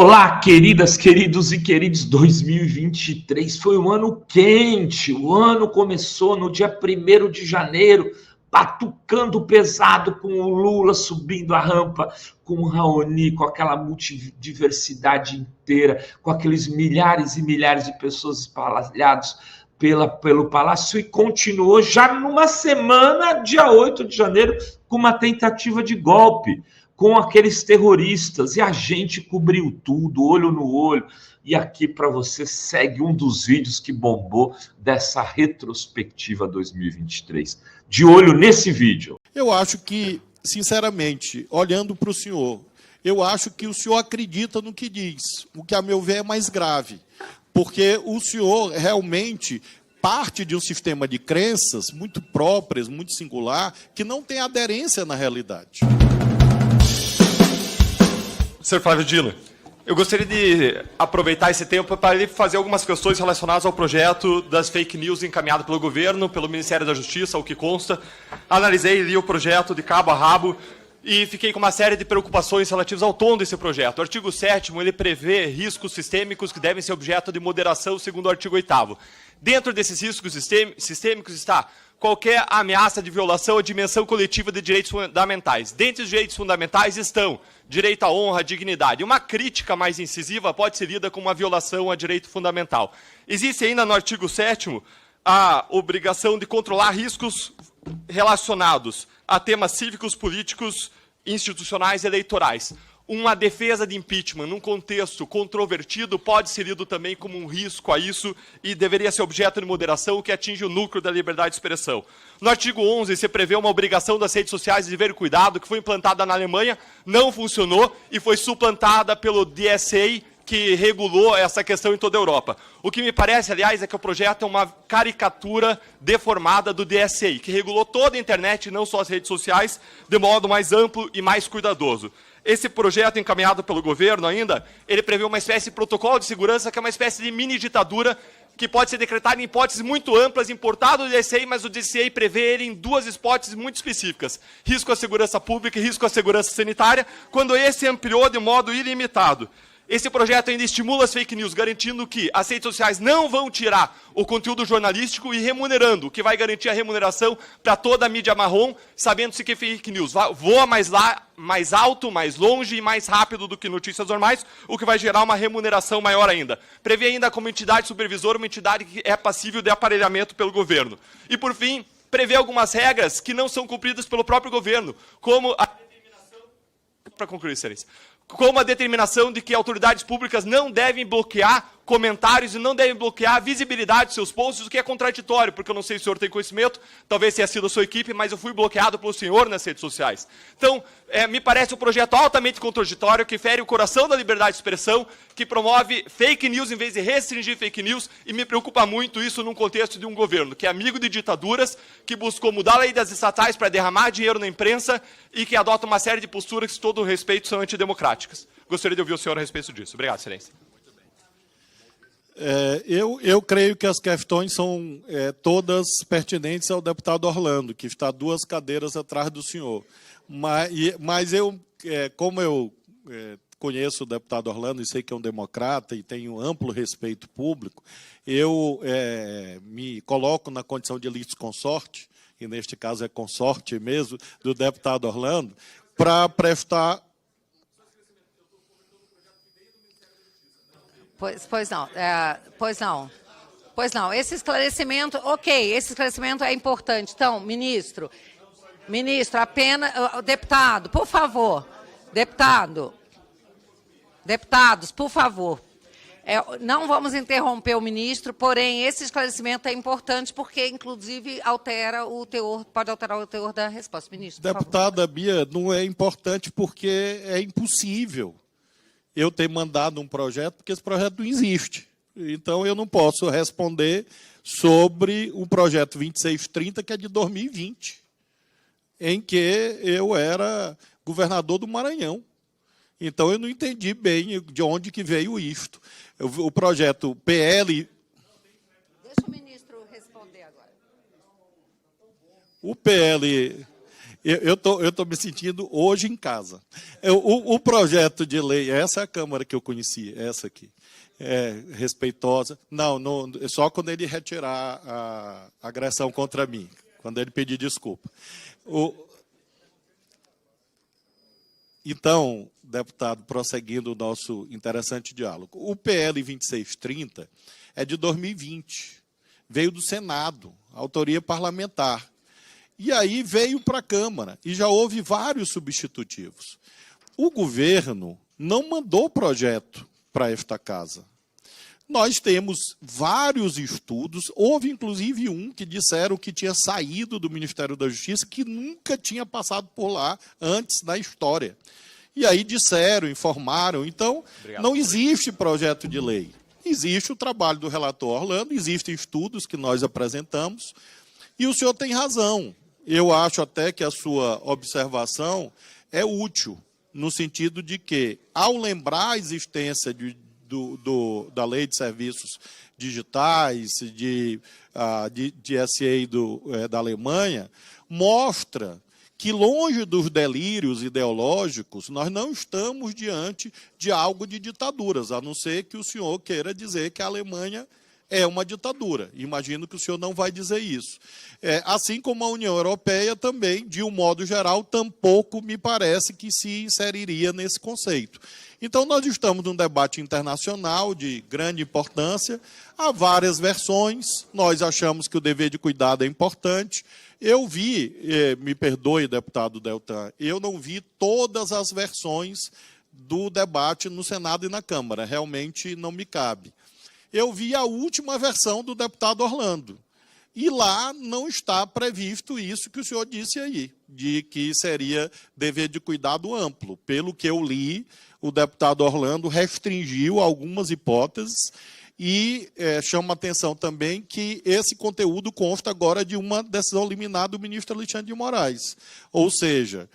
Olá, queridas, queridos e queridos, 2023 foi um ano quente, o ano começou no dia 1º de janeiro, batucando pesado com o Lula subindo a rampa, com o Raoni, com aquela multidiversidade inteira, com aqueles milhares e milhares de pessoas espalhadas pelo Palácio, e continuou já numa semana, dia 8 de janeiro, com uma tentativa de golpe, com aqueles terroristas, e a gente cobriu tudo, olho no olho. E aqui para você segue um dos vídeos que bombou dessa retrospectiva 2023. De olho nesse vídeo. Eu acho que, sinceramente, olhando para o senhor, eu acho que o senhor acredita no que diz, o que, a meu ver, é mais grave. Porque o senhor realmente parte de um sistema de crenças muito próprias, muito singular, que não tem aderência na realidade. Sr. Flávio Dino, eu gostaria de aproveitar esse tempo para lhe fazer algumas questões relacionadas ao projeto das fake news encaminhado pelo governo, pelo Ministério da Justiça, o que consta. Analisei e li o projeto de cabo a rabo e fiquei com uma série de preocupações relativas ao tom desse projeto. O artigo 7º, ele prevê riscos sistêmicos que devem ser objeto de moderação segundo o artigo 8º. Dentro desses riscos sistêmicos está qualquer ameaça de violação à dimensão coletiva de direitos fundamentais. Dentre os direitos fundamentais estão direito à honra, à dignidade. Uma crítica mais incisiva pode ser lida como uma violação a direito fundamental. Existe ainda no artigo 7º a obrigação de controlar riscos relacionados a temas cívicos, políticos, institucionais e eleitorais. Uma defesa de impeachment num contexto controvertido pode ser lido também como um risco a isso e deveria ser objeto de moderação, que atinge o núcleo da liberdade de expressão. No artigo 11, se prevê uma obrigação das redes sociais de dever cuidado, que foi implantada na Alemanha, não funcionou e foi suplantada pelo DSA, que regulou essa questão em toda a Europa. O que me parece, aliás, é que o projeto é uma caricatura deformada do DSA, que regulou toda a internet, não só as redes sociais, de modo mais amplo e mais cuidadoso. Esse projeto encaminhado pelo governo ainda, ele prevê uma espécie de protocolo de segurança, que é uma espécie de mini-ditadura, que pode ser decretada em hipóteses muito amplas, importado do DSA, mas o DSA prevê ele em duas hipóteses muito específicas. Risco à segurança pública e risco à segurança sanitária, quando esse ampliou de modo ilimitado. Esse projeto ainda estimula as fake news, garantindo que as redes sociais não vão tirar o conteúdo jornalístico e remunerando, o que vai garantir a remuneração para toda a mídia marrom, sabendo-se que fake news voa mais alto, mais longe e mais rápido do que notícias normais, o que vai gerar uma remuneração maior ainda. Prevê ainda como entidade supervisora uma entidade que é passível de aparelhamento pelo governo. E, por fim, prevê algumas regras que não são cumpridas pelo próprio governo, como a determinação... Para concluir, excelência. Como a determinação de que autoridades públicas não devem bloquear comentários e não devem bloquear a visibilidade de seus posts, o que é contraditório, porque eu não sei se o senhor tem conhecimento, talvez tenha sido a sua equipe, mas eu fui bloqueado pelo senhor nas redes sociais. Então, me parece um projeto altamente contraditório, que fere o coração da liberdade de expressão, que promove fake news em vez de restringir fake news, e me preocupa muito isso num contexto de um governo que é amigo de ditaduras, que buscou mudar a lei das estatais para derramar dinheiro na imprensa e que adota uma série de posturas que, com todo o respeito, são antidemocráticas. Gostaria de ouvir o senhor a respeito disso. Obrigado, excelência. Eu creio que as questões são todas pertinentes ao deputado Orlando, que está 2 cadeiras atrás do senhor. Mas eu, como eu conheço o deputado Orlando e sei que é um democrata e tenho amplo respeito público, eu me coloco na condição de litisconsorte, e neste caso é consorte mesmo, do deputado Orlando, para prestar... Pois não. Esse esclarecimento, ok, esse esclarecimento é importante. Então, ministro, apenas, deputado, por favor, deputados, por favor, não vamos interromper o ministro, porém, esse esclarecimento é importante porque, inclusive, pode alterar o teor da resposta. Ministro, por Deputada Bia, não é importante porque é impossível eu ter mandado um projeto, porque esse projeto não existe. Então, eu não posso responder sobre o projeto 2630, que é de 2020, em que eu era governador do Maranhão. Então, eu não entendi bem de onde que veio isto. O projeto PL... Deixa o ministro responder agora. O PL... Eu tô me sentindo hoje em casa. O projeto de lei, essa é a Câmara que eu conheci, essa aqui. Respeitosa. Não, só quando ele retirar a agressão contra mim, quando ele pedir desculpa. Então, deputado, prosseguindo o nosso interessante diálogo, o PL 2630 é de 2020, veio do Senado, autoria parlamentar. E aí veio para a Câmara, e já houve vários substitutivos. O governo não mandou projeto para esta casa. Nós temos vários estudos, houve inclusive um que disseram que tinha saído do Ministério da Justiça, que nunca tinha passado por lá antes na história. E aí disseram, informaram. Então, não existe projeto de lei. Existe o trabalho do relator Orlando, existem estudos que nós apresentamos, e o senhor tem razão. Eu acho até que a sua observação é útil, no sentido de que, ao lembrar a existência da Lei de Serviços Digitais, de SA da Alemanha, mostra que, longe dos delírios ideológicos, nós não estamos diante de algo de ditaduras, a não ser que o senhor queira dizer que a Alemanha é uma ditadura. Imagino que o senhor não vai dizer isso. Assim como a União Europeia também, de um modo geral, tampouco me parece que se inseriria nesse conceito. Então, nós estamos num debate internacional de grande importância, há várias versões, nós achamos que o dever de cuidado é importante. Eu vi, me perdoe, deputado Deltan, eu não vi todas as versões do debate no Senado e na Câmara, realmente não me cabe. Eu vi a última versão do deputado Orlando, e lá não está previsto isso que o senhor disse aí, de que seria dever de cuidado amplo. Pelo que eu li, o deputado Orlando restringiu algumas hipóteses e chama a atenção também que esse conteúdo consta agora de uma decisão liminar do ministro Alexandre de Moraes. Ou seja,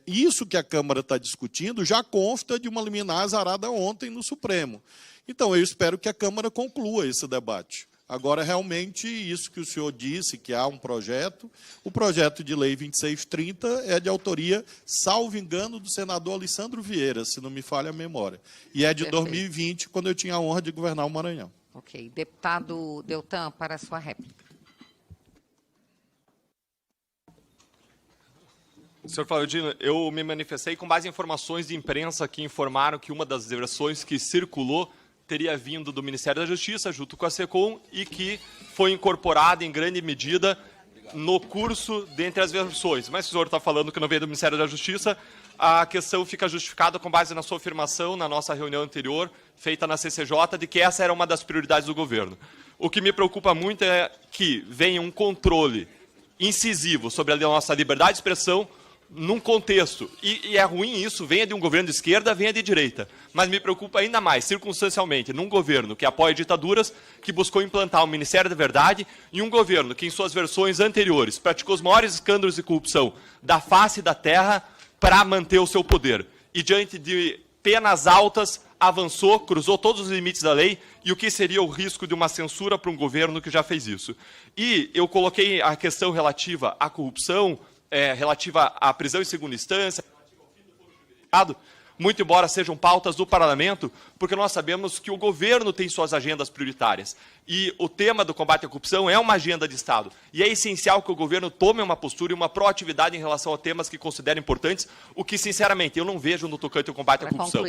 isso que a Câmara está discutindo já consta de uma liminar azarada ontem no Supremo. Então, eu espero que a Câmara conclua esse debate. Agora, realmente, isso que o senhor disse, que há um projeto, o projeto de lei 2630 é de autoria, salvo engano, do senador Alessandro Vieira, se não me falha a memória. E é de 2020, quando eu tinha a honra de governar o Maranhão. Ok. Deputado Deltan, para a sua réplica. Senhor Flávio Dino, eu me manifestei com base em informações de imprensa que informaram que uma das versões que circulou teria vindo do Ministério da Justiça, junto com a SECOM, e que foi incorporada em grande medida no curso dentre as versões. Mas se o senhor está falando que não veio do Ministério da Justiça, a questão fica justificada com base na sua afirmação, na nossa reunião anterior, feita na CCJ, de que essa era uma das prioridades do governo. O que me preocupa muito é que venha um controle incisivo sobre a nossa liberdade de expressão, num contexto, e é ruim isso, venha de um governo de esquerda, venha de direita, mas me preocupa ainda mais, circunstancialmente, num governo que apoia ditaduras, que buscou implantar o Ministério da Verdade, e um governo que, em suas versões anteriores, praticou os maiores escândalos de corrupção da face da terra para manter o seu poder. E, diante de penas altas, avançou, cruzou todos os limites da lei, e o que seria o risco de uma censura para um governo que já fez isso. E eu coloquei a questão relativa à corrupção, relativa à prisão em segunda instância, muito embora sejam pautas do parlamento, porque nós sabemos que o governo tem suas agendas prioritárias. E o tema do combate à corrupção é uma agenda de Estado. E é essencial que o governo tome uma postura e uma proatividade em relação a temas que considera importantes, o que, sinceramente, eu não vejo no tocante ao combate à corrupção.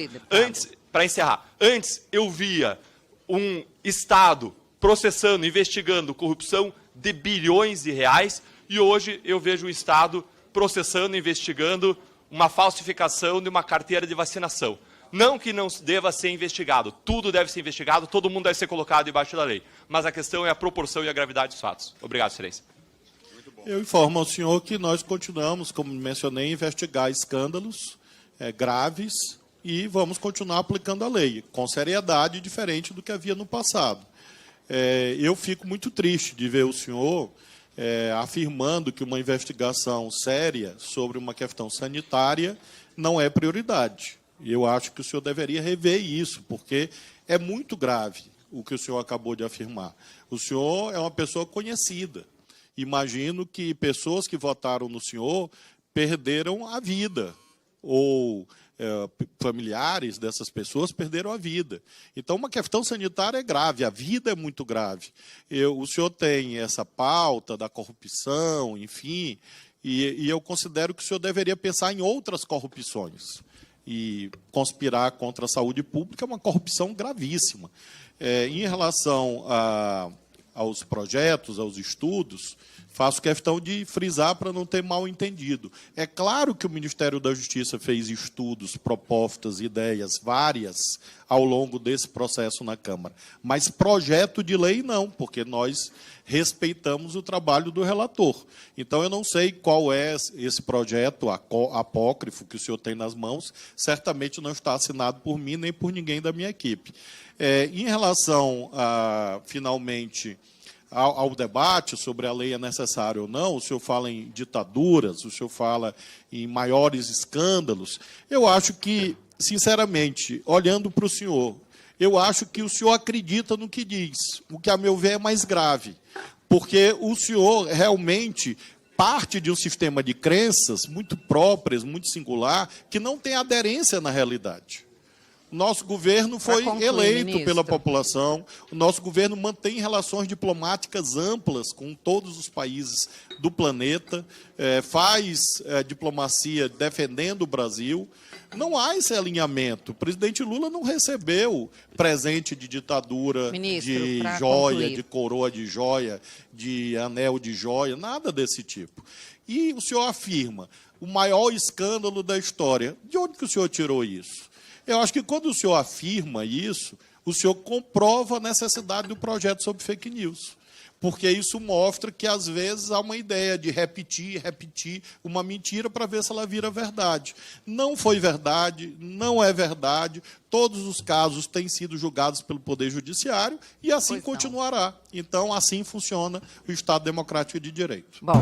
Para encerrar, antes eu via um Estado processando, investigando corrupção de bilhões de reais, e hoje eu vejo o Estado processando, investigando uma falsificação de uma carteira de vacinação. Não que não deva ser investigado, tudo deve ser investigado, todo mundo deve ser colocado debaixo da lei. Mas a questão é a proporção e a gravidade dos fatos. Obrigado, excelência. Eu informo ao senhor que nós continuamos, como mencionei, a investigar escândalos graves e vamos continuar aplicando a lei, com seriedade diferente do que havia no passado. Eu fico muito triste de ver o senhor afirmando que uma investigação séria sobre uma questão sanitária não é prioridade. E eu acho que o senhor deveria rever isso, porque é muito grave o que o senhor acabou de afirmar. O senhor é uma pessoa conhecida. Imagino que pessoas que votaram no senhor perderam a vida, ou familiares dessas pessoas perderam a vida. Então, uma questão sanitária é grave, a vida é muito grave. O senhor tem essa pauta da corrupção, enfim, e eu considero que o senhor deveria pensar em outras corrupções. E conspirar contra a saúde pública é uma corrupção gravíssima. Em relação aos projetos, aos estudos, faço questão de frisar para não ter mal entendido. É claro que o Ministério da Justiça fez estudos, propostas, ideias várias ao longo desse processo na Câmara, mas projeto de lei não, porque nós respeitamos o trabalho do relator. Então, eu não sei qual é esse projeto apócrifo que o senhor tem nas mãos, certamente não está assinado por mim nem por ninguém da minha equipe. Em relação, finalmente, ao debate sobre a lei é necessária ou não, o senhor fala em ditaduras, o senhor fala em maiores escândalos. Eu acho que, sinceramente, olhando para o senhor, eu acho que o senhor acredita no que diz, o que, a meu ver, é mais grave, porque o senhor realmente parte de um sistema de crenças muito próprias, muito singular, que não tem aderência na realidade. O nosso governo foi eleito pela população, o nosso governo mantém relações diplomáticas amplas com todos os países do planeta, faz diplomacia defendendo o Brasil. Não há esse alinhamento. O presidente Lula não recebeu presente de ditadura, de joia, de coroa de joia, de anel de joia, nada desse tipo. E o senhor afirma o maior escândalo da história. De onde que o senhor tirou isso? Eu acho que quando o senhor afirma isso, o senhor comprova a necessidade do projeto sobre fake news. Porque isso mostra que, às vezes, há uma ideia de repetir uma mentira para ver se ela vira verdade. Não foi verdade, não é verdade. Todos os casos têm sido julgados pelo Poder Judiciário e assim continuará. Então, assim funciona o Estado Democrático de Direito. Bom.